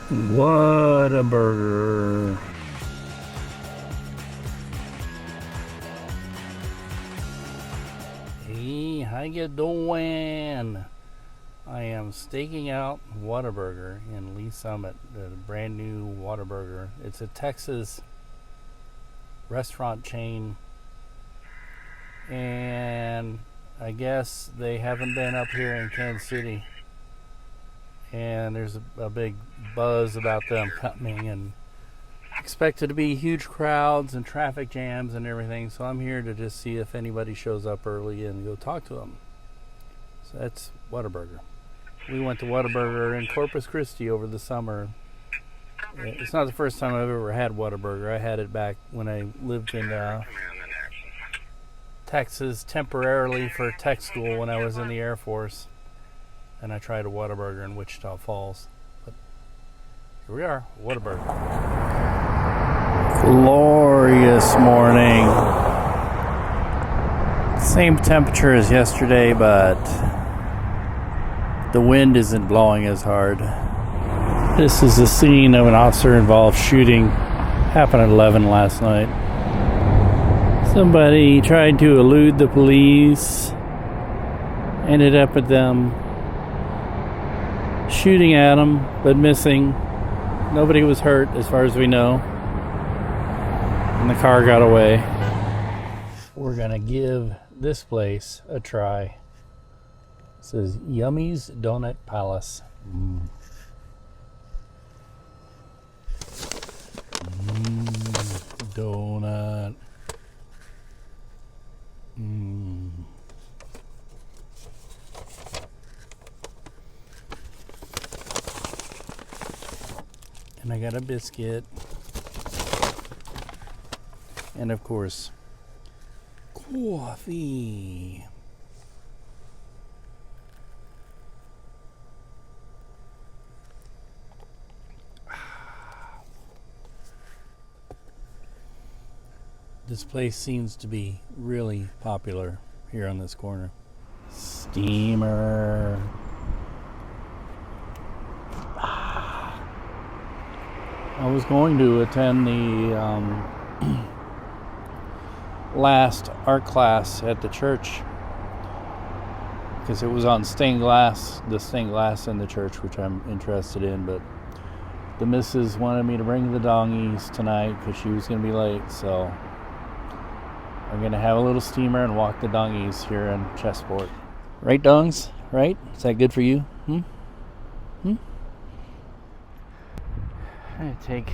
What a burger. Hey, how you doing? I am staking out Whataburger in Lee Summit, the brand new Whataburger. It's a Texas restaurant chain, and I guess they haven't been up here in Kansas City, and there's a big buzz about them coming, and expected to be huge crowds and traffic jams and everything. So I'm here to just see if anybody shows up early and go talk to them. So that's Whataburger. We went to Whataburger in Corpus Christi over the summer. It's not the first time I've ever had Whataburger. I had it back when I lived in Texas temporarily for tech school when I was in the Air Force. And I tried a Whataburger in Wichita Falls. But here we are, Whataburger. Glorious morning. Same temperature as yesterday, but the wind isn't blowing as hard. This is the scene of an officer-involved shooting. Happened at 11 last night. Somebody tried to elude the police. Ended up with them shooting at them, but missing. Nobody was hurt as far as we know. And the car got away. We're gonna give this place a try. It says Yummy's Donut Palace. Donut. And I got a biscuit. And of course, coffee. This place seems to be really popular here on this corner. Steamer. I was going to attend the last art class at the church because it was on stained glass, the stained glass in the church, which I'm interested in, but the missus wanted me to bring the dongies tonight because she was going to be late, so I'm going to have a little steamer and walk the dongies here in Chessport. Right, dongs? Right? Is that good for you? I'm going to take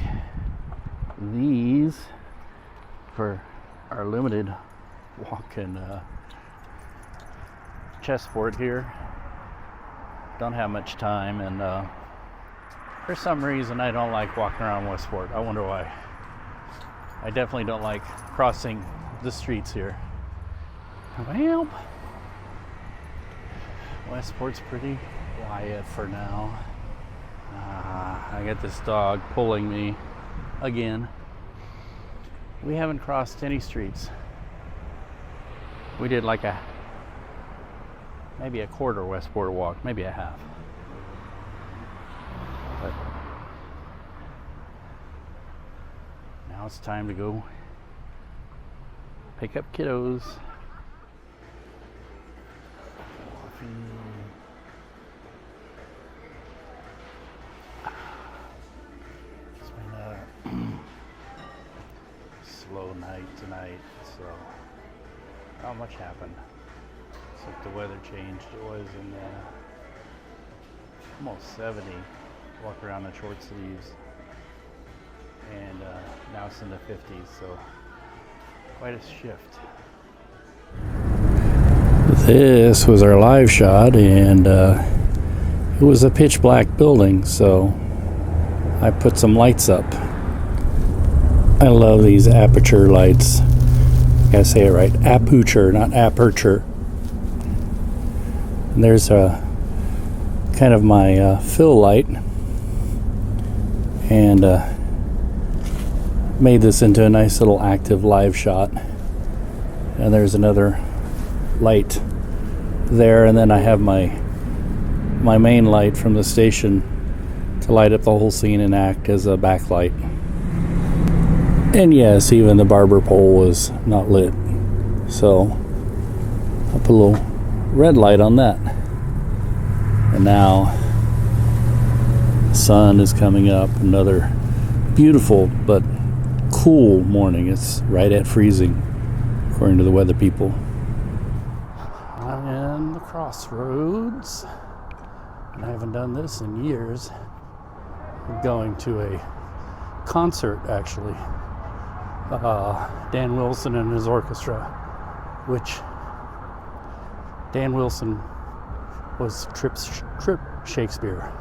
these for our limited walk in Chessport here. Don't have much time, and for some reason I don't like walking around Westport. I wonder why. I definitely don't like crossing the streets here. Well, Westport's pretty quiet for now. I got this dog pulling me again. We haven't crossed any streets. We did like maybe a quarter Westport walk, maybe a half. But now it's time to go pick up kiddos. It's been a slow night tonight, so not much happened. Except the weather changed. It was in almost 70. Walk around in short sleeves, and now it's in the 50s. So quite a shift. This was our live shot, and it was a pitch black building, so I put some lights up. I love these aperture lights. I gotta say it right. Aperture, not aperture. And there's a kind of my fill light, and made this into a nice little active live shot. And there's another light there, and then I have my main light from the station to light up the whole scene and act as a backlight. And yes, even the barber pole was not lit. So I put a little red light on that. And now the sun is coming up. Another beautiful but cool morning. It's right at freezing, according to the weather people. I'm in the crossroads, and I haven't done this in years. I'm going to a concert, actually. Dan Wilson and his orchestra, which Dan Wilson was Trip Shakespeare.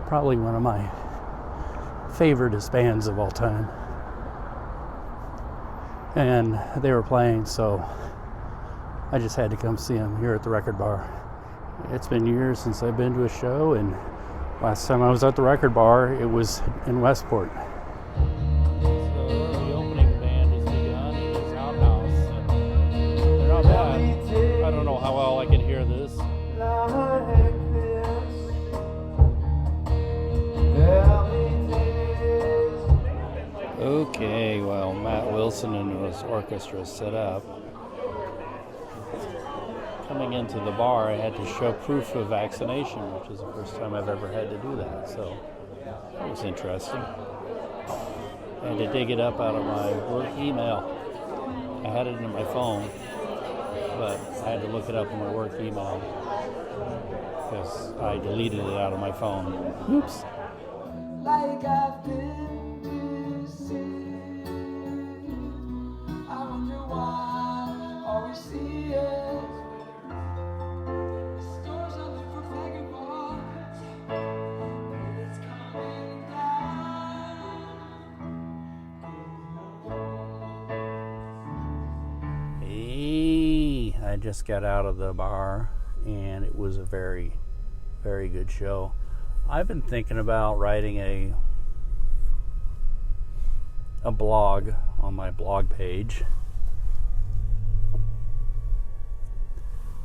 Probably one of my favoriteest bands of all time. And they were playing, so I just had to come see them here at the Record Bar. It's been years since I've been to a show, and last time I was at the Record Bar, it was in Westport. Okay, well, Matt Wilson and his orchestra set up. Coming into the bar, I had to show proof of vaccination, which is the first time I've ever had to do that, so that was interesting. I had to dig it up out of my work email. I had it in my phone, but I had to look it up in my work email because I deleted it out of my phone. Oops. Like I've been to see, I wonder why all we see is stars only for vagabonds. It's coming down. Hey, I just got out of the bar, and it was a very, very good show. I've been thinking about writing a blog on my blog page.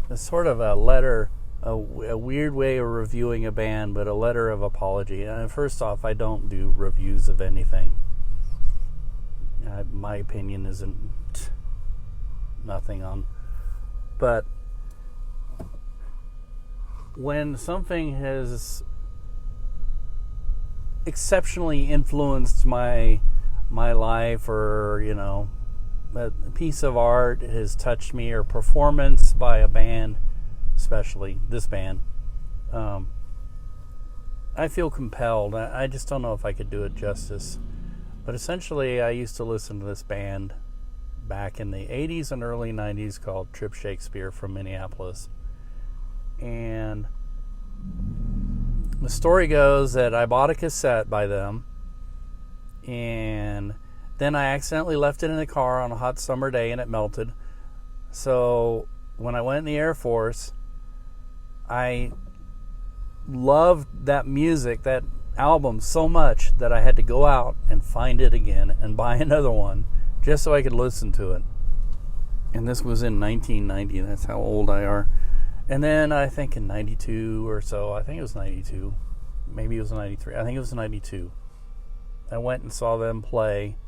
It's sort of a letter, a weird way of reviewing a band, but a letter of apology. And first off, I don't do reviews of anything. My opinion isn't nothing on, but when something has exceptionally influenced my life, or a piece of art has touched me, or performance by a band, especially this band, I feel compelled. I just don't know if I could do it justice, but essentially I used to listen to this band back in the 80s and early 90s called Trip Shakespeare from Minneapolis. And the story goes that I bought a cassette by them, and then I accidentally left it in the car on a hot summer day, and it melted. So when I went in the Air Force, I loved that music, that album, so much that I had to go out and find it again and buy another one just so I could listen to it. And this was in 1990. That's how old I are. And then I think in 92 or so, I think it was 92, maybe it was 93, I think it was 92, I went and saw them play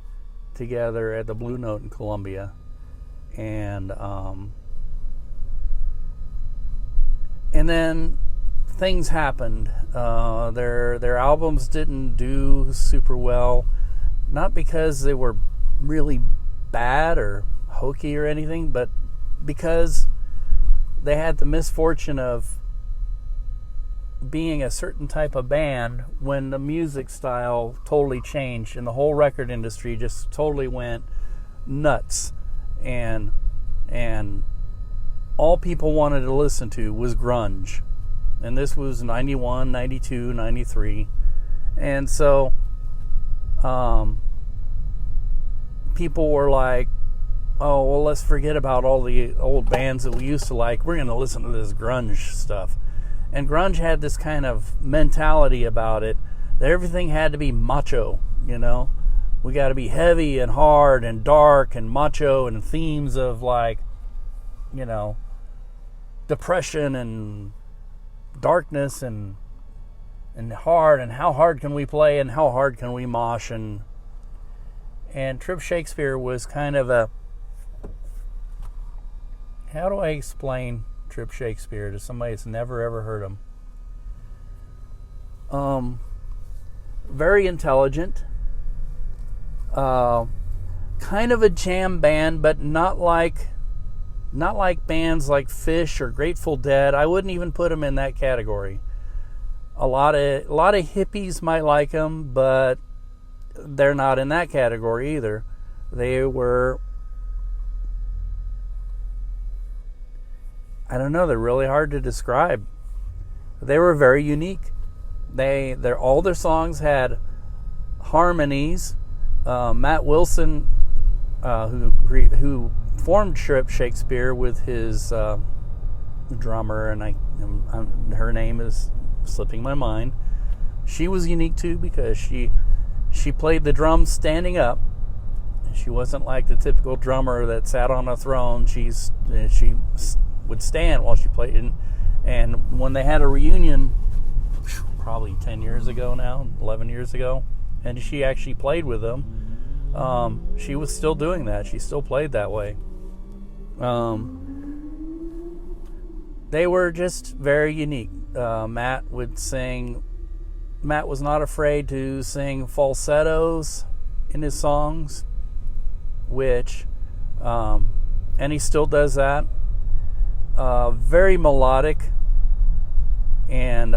together at the Blue Note in Columbia. And then things happened. Their albums didn't do super well, not because they were really bad or hokey or anything, but because they had the misfortune of being a certain type of band when the music style totally changed and the whole record industry just totally went nuts, and all people wanted to listen to was grunge. And this was 91, 92, 93. And so people were like, oh, well, let's forget about all the old bands that we used to like. We're going to listen to this grunge stuff. And grunge had this kind of mentality about it that everything had to be macho, We got to be heavy and hard and dark and macho, and themes of depression and darkness and hard, and how hard can we play, and how hard can we mosh, and Trip Shakespeare was kind of a, how do I explain Trip Shakespeare to somebody that's never ever heard him? Very intelligent, kind of a jam band, but not like bands like Fish or Grateful Dead. I wouldn't even put them in that category. A lot of hippies might like them, but they're not in that category either. They were, I don't know, they're really hard to describe. They were very unique. All their songs had harmonies. Matt Wilson, who formed Trip Shakespeare with his drummer, and her name is slipping my mind. She was unique too because she played the drums standing up. She wasn't like the typical drummer that sat on a throne. She would stand while she played. And when they had a reunion, probably 10 years ago now, 11 years ago, and she actually played with them, she was still doing that. She still played that way. They were just very unique. Matt would sing. Matt was not afraid to sing falsettos in his songs, and he still does that. Very melodic, and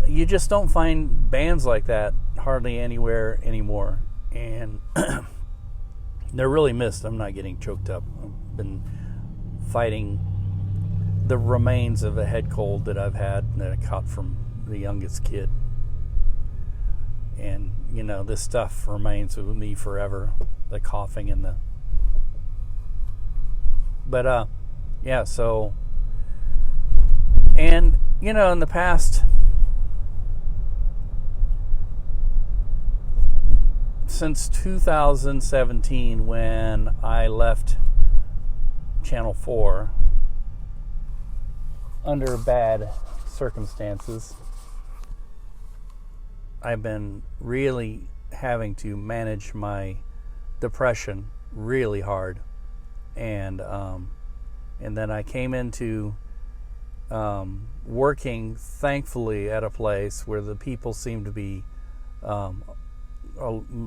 you just don't find bands like that hardly anywhere anymore, and they're really missed. I'm not getting choked up. I've been fighting the remains of a head cold that I've had that I caught from the youngest kid. And, this stuff remains with me forever. The coughing and the... But, yeah, so... And, in the past... Since 2017, when I left Channel 4... under bad circumstances, I've been really having to manage my depression really hard, and then I came into working, thankfully, at a place where the people seem to be a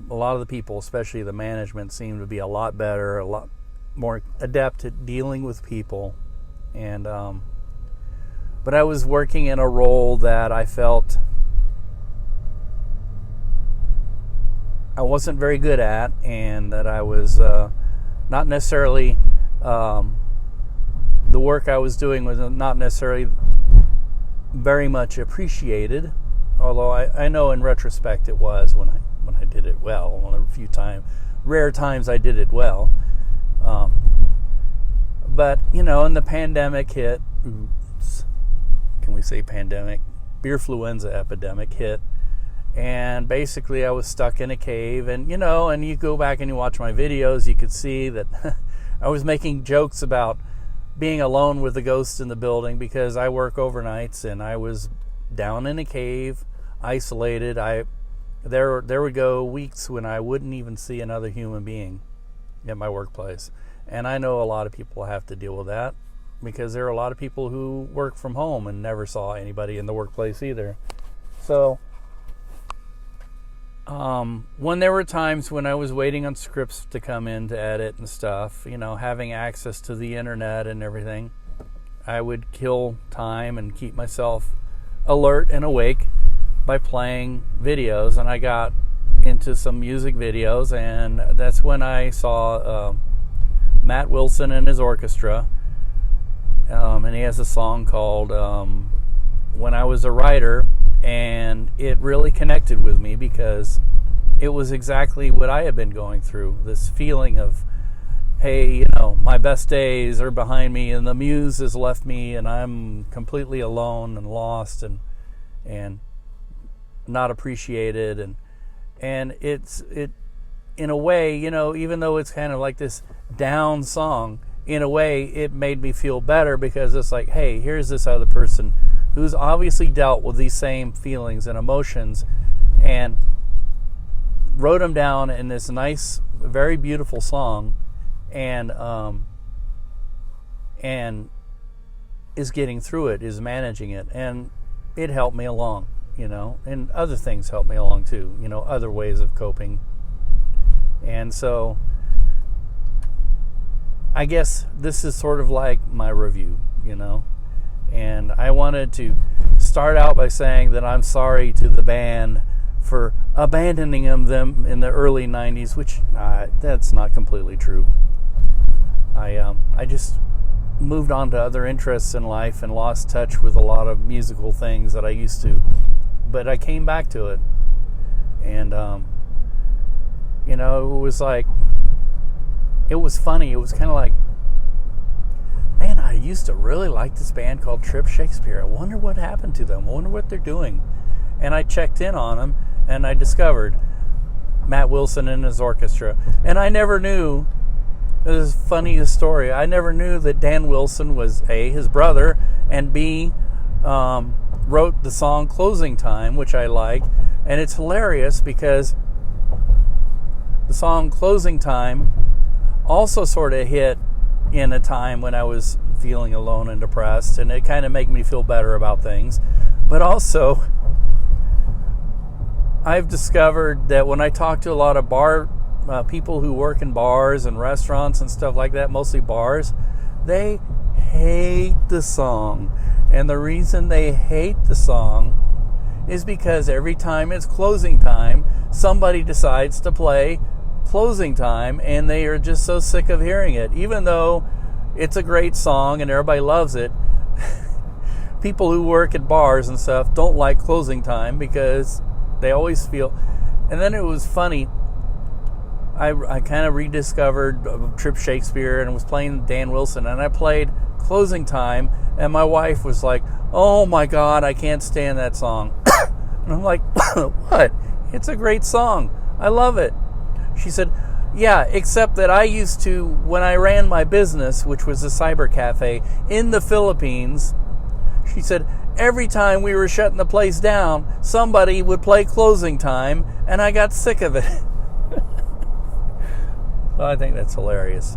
lot of the people, especially the management, seem to be a lot better, a lot more adept at dealing with people, and but I was working in a role that I felt I wasn't very good at, and that I was not necessarily, the work I was doing was not necessarily very much appreciated, although I know in retrospect it was when I did it well. One of the rare times I did it well. But, and the pandemic hit. Can we say pandemic? Beerfluenza epidemic hit, and basically I was stuck in a cave, and and you go back and you watch my videos, you could see that I was making jokes about being alone with the ghosts in the building because I work overnights, and I was down in a cave, isolated. There would go weeks when I wouldn't even see another human being at my workplace, and I know a lot of people have to deal with that, because there are a lot of people who work from home and never saw anybody in the workplace either. So, when there were times when I was waiting on scripts to come in to edit and stuff, having access to the internet and everything, I would kill time and keep myself alert and awake by playing videos. And I got into some music videos, and that's when I saw Matt Wilson and his orchestra. And he has a song called When I Was a Writer, and it really connected with me because it was exactly what I had been going through. This feeling of, hey, my best days are behind me, and the muse has left me, and I'm completely alone and lost and not appreciated, and it in a way, even though it's kind of like this down song, in a way, it made me feel better because it's like, hey, here's this other person who's obviously dealt with these same feelings and emotions, and wrote them down in this nice, very beautiful song, and is getting through it, is managing it, and it helped me along, and other things helped me along too, other ways of coping. And so I guess this is sort of like my review, and I wanted to start out by saying that I'm sorry to the band for abandoning them in the early 90s, which that's not completely true. I just moved on to other interests in life and lost touch with a lot of musical things that I used to, but I came back to it, and it was funny. It was kind of like, man, I used to really like this band called Trip Shakespeare. I wonder what happened to them. I wonder what they're doing. And I checked in on them, and I discovered Matt Wilson and his orchestra. And I never knew, this is funny story, I never knew that Dan Wilson was A, his brother, and B, wrote the song Closing Time, which I like. And it's hilarious because the song Closing Time also sort of hit in a time when I was feeling alone and depressed, and it kind of made me feel better about things. But also, I've discovered that when I talk to a lot of people who work in bars and restaurants and stuff like that, mostly bars, they hate the song. And the reason they hate the song is because every time it's closing time, somebody decides to play Closing Time, and they are just so sick of hearing it. Even though it's a great song and everybody loves it, people who work at bars and stuff don't like Closing Time because they always feel. And then it was funny, I kind of rediscovered Trip Shakespeare and was playing Dan Wilson, and I played Closing Time, and my wife was like, oh my God, I can't stand that song. And I'm like, what? It's a great song. I love it. She said, yeah, except that I used to, when I ran my business, which was a cyber cafe in the Philippines, she said, every time we were shutting the place down, somebody would play Closing Time, and I got sick of it. Well, I think that's hilarious.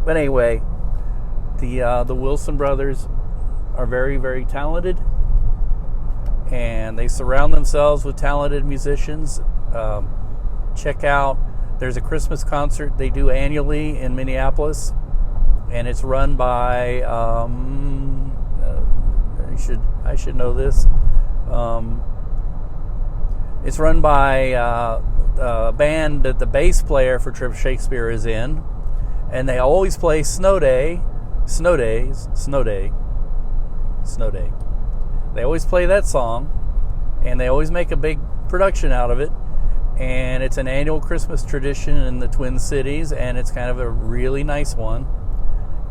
But anyway, the Wilson brothers are very, very talented, and they surround themselves with talented musicians. Check out, there's a Christmas concert they do annually in Minneapolis, and it's run by I should know this. It's run by a band that the bass player for Trip Shakespeare is in, and they always play Snow Day. They always play that song, and they always make a big production out of it. And it's an annual Christmas tradition in the Twin Cities, and it's kind of a really nice one.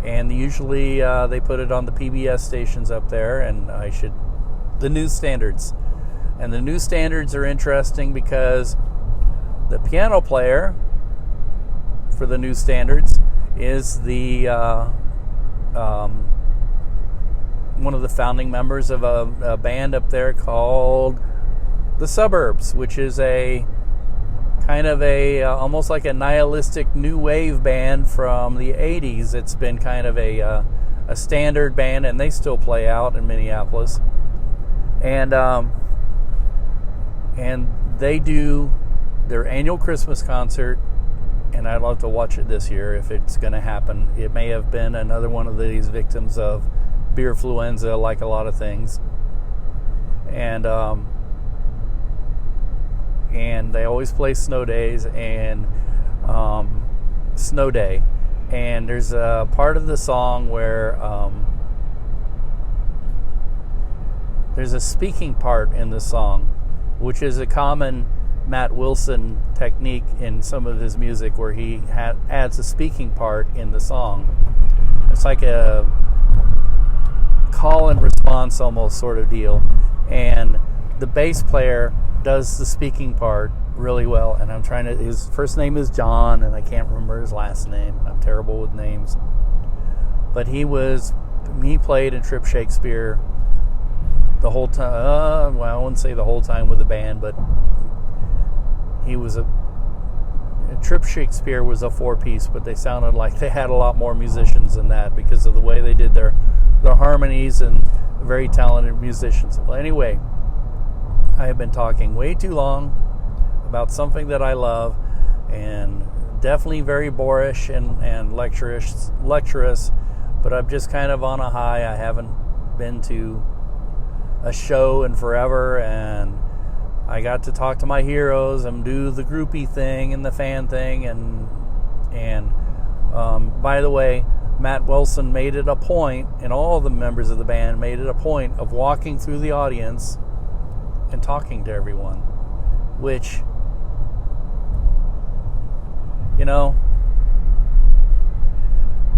And usually they put it on the PBS stations up there, and the news standards. And the news standards are interesting because the piano player for the news standards is the one of the founding members of a band up there called The Suburbs, which is a kind of almost like a nihilistic new wave band from the 80s. It's been kind of a standard band, and they still play out in Minneapolis. And they do their annual Christmas concert, and I'd love to watch it this year if it's going to happen. It may have been another one of these victims of beerfluenza, like a lot of things. And they always play Snow Days and Snow Day. And there's a part of the song where there's a speaking part in the song, which is a common Matt Wilson technique in some of his music, where he adds a speaking part in the song. It's like a call and response almost sort of deal. And the bass player does the speaking part really well, and his first name is John, and I can't remember his last name. I'm terrible with names. But he played in Trip Shakespeare the whole time. Well, I wouldn't say the whole time with the band, but he was a Trip Shakespeare was a 4-piece, but they sounded like they had a lot more musicians than that because of the way they did their harmonies, and very talented musicians. Well, anyway, I have been talking way too long about something that I love, and definitely very boorish and lecturous, but I'm just kind of on a high. I haven't been to a show in forever, and I got to talk to my heroes and do the groupie thing and the fan thing, and by the way, Matt Wilson made it a point, and all the members of the band made it a point of walking through the audience and talking to everyone, which, you know,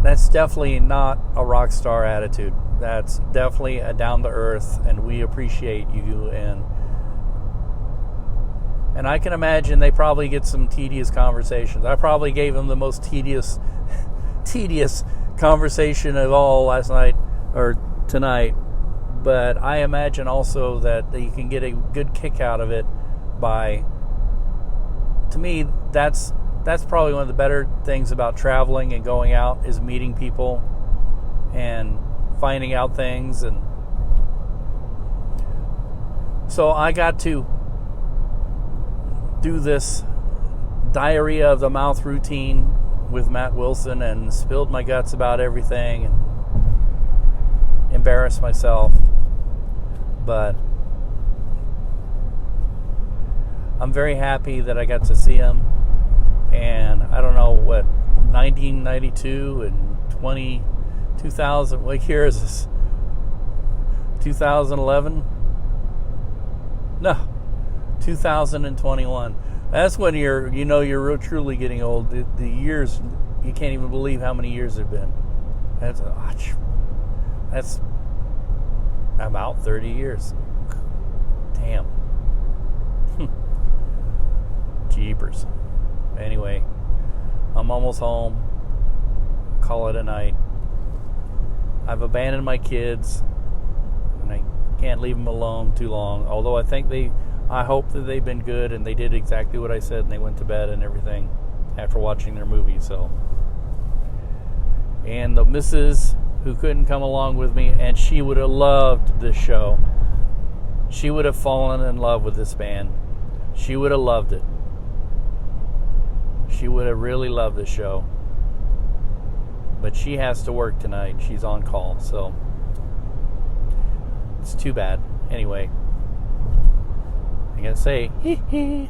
that's definitely not a rock star attitude. That's definitely a down to earth, and we appreciate you. And I can imagine they probably get some tedious conversations. I probably gave them the most tedious conversation of all last night or tonight. But I imagine also that you can get a good kick out of it by, to me, that's probably one of the better things about traveling and going out, is meeting people and finding out things. And so I got to do this diarrhea of the mouth routine with Matt Wilson and spilled my guts about everything and embarrassed myself. But I'm very happy that I got to see him. And I don't know what, 1992 and 2000, what year is this? 2011? No, 2021. That's when you're real truly getting old. The years, you can't even believe how many years there've been. That's about 30 years. Damn. Jeepers. Anyway, I'm almost home. Call it a night. I've abandoned my kids, and I can't leave them alone too long. Although I hope that they've been good and they did exactly what I said, and they went to bed and everything after watching their movie. So, and the missus who couldn't come along with me, and she would have loved this show. She would have fallen in love with this band. She would have loved it. She would have really loved this show. But she has to work tonight. She's on call, so it's too bad. Anyway, I gotta say, hee hee.